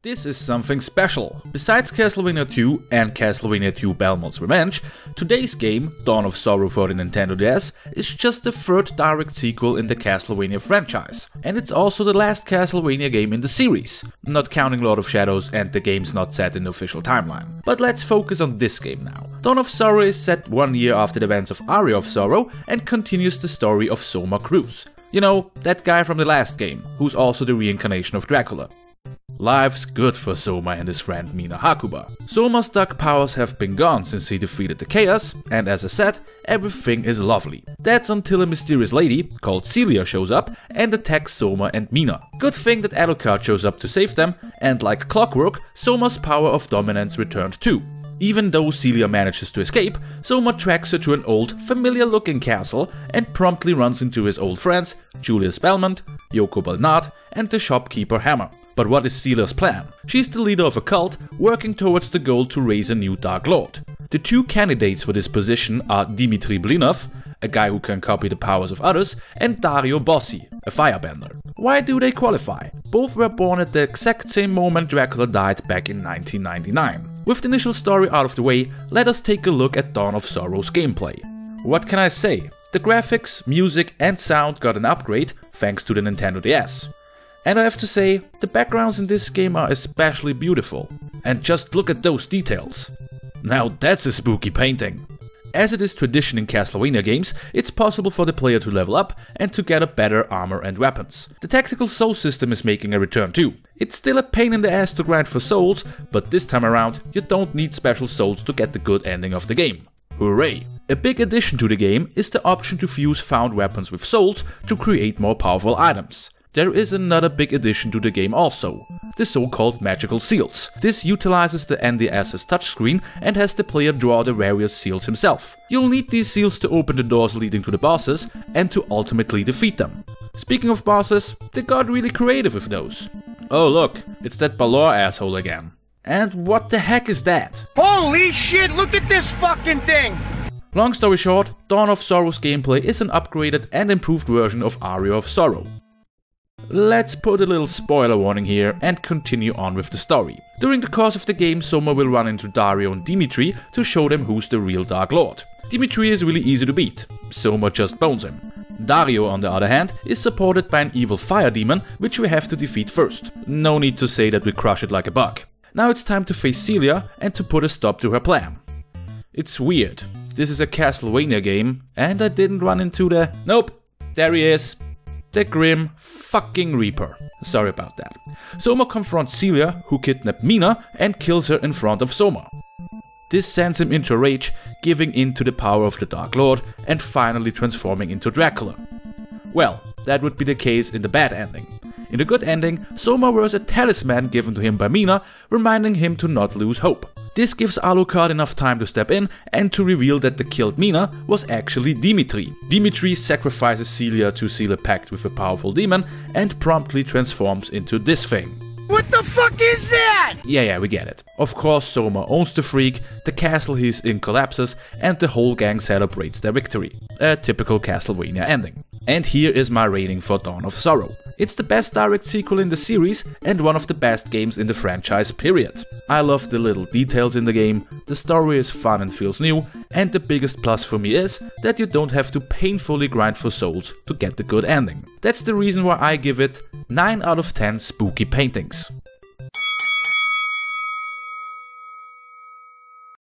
This is something special. Besides Castlevania 2 and Castlevania 2 Belmont's Revenge, today's game, Dawn of Sorrow for the Nintendo DS, is just the third direct sequel in the Castlevania franchise. And it's also the last Castlevania game in the series, not counting Lord of Shadows and the games not set in the official timeline. But let's focus on this game now. Dawn of Sorrow is set 1 year after the events of Aria of Sorrow and continues the story of Soma Cruz. You know, that guy from the last game, who's also the reincarnation of Dracula. Life's good for Soma and his friend Mina Hakuba. Soma's dark powers have been gone since he defeated the Chaos, and as I said, everything is lovely. That's until a mysterious lady, called Celia, shows up and attacks Soma and Mina. Good thing that Alucard shows up to save them, and like clockwork, Soma's power of dominance returned too. Even though Celia manages to escape, Soma tracks her to an old, familiar-looking castle and promptly runs into his old friends, Julius Belmont, Yoko Balnard, and the shopkeeper Hammer. But what is Celia's plan? She's the leader of a cult, working towards the goal to raise a new Dark Lord. The two candidates for this position are Dmitry Blinov, a guy who can copy the powers of others, and Dario Bossi, a firebender. Why do they qualify? Both were born at the exact same moment Dracula died back in 1999. With the initial story out of the way, let us take a look at Dawn of Sorrow's gameplay. What can I say? The graphics, music and sound got an upgrade thanks to the Nintendo DS. And I have to say, the backgrounds in this game are especially beautiful. And just look at those details. Now that's a spooky painting. As it is tradition in Castlevania games, it's possible for the player to level up and to get a better armor and weapons. The tactical soul system is making a return too. It's still a pain in the ass to grind for souls, but this time around you don't need special souls to get the good ending of the game. Hooray! A big addition to the game is the option to fuse found weapons with souls to create more powerful items. There is another big addition to the game also, the so-called magical seals. This utilizes the NDS's touchscreen and has the player draw the various seals himself. You'll need these seals to open the doors leading to the bosses and to ultimately defeat them. Speaking of bosses, they got really creative with those. Oh look, it's that Balor asshole again. And what the heck is that? Holy shit, look at this fucking thing! Long story short, Dawn of Sorrow's gameplay is an upgraded and improved version of Aria of Sorrow. Let's put a little spoiler warning here and continue on with the story. During the course of the game, Soma will run into Dario and Dmitry to show them who's the real Dark Lord. Dmitry is really easy to beat, Soma just bones him. Dario, on the other hand, is supported by an evil fire demon, which we have to defeat first. No need to say that we crush it like a bug. Now it's time to face Celia and to put a stop to her plan. It's weird. This is a Castlevania game, and I didn't run into the... Nope, there he is. The Grim fucking Reaper. Sorry about that. Soma confronts Celia, who kidnapped Mina, and kills her in front of Soma. This sends him into a rage, giving in to the power of the Dark Lord and finally transforming into Dracula. Well, that would be the case in the bad ending. In the good ending, Soma wears a talisman given to him by Mina, reminding him to not lose hope. This gives Alucard enough time to step in and to reveal that the killed Mina was actually Dmitry. Dmitry sacrifices Celia to seal a pact with a powerful demon and promptly transforms into this thing. What the fuck is that? Yeah, we get it. Of course, Soma owns the freak, the castle he's in collapses, and the whole gang celebrates their victory. A typical Castlevania ending. And here is my rating for Dawn of Sorrow. It's the best direct sequel in the series and one of the best games in the franchise, period. I love the little details in the game, the story is fun and feels new, and the biggest plus for me is that you don't have to painfully grind for souls to get the good ending. That's the reason why I give it 9 out of 10 spooky paintings.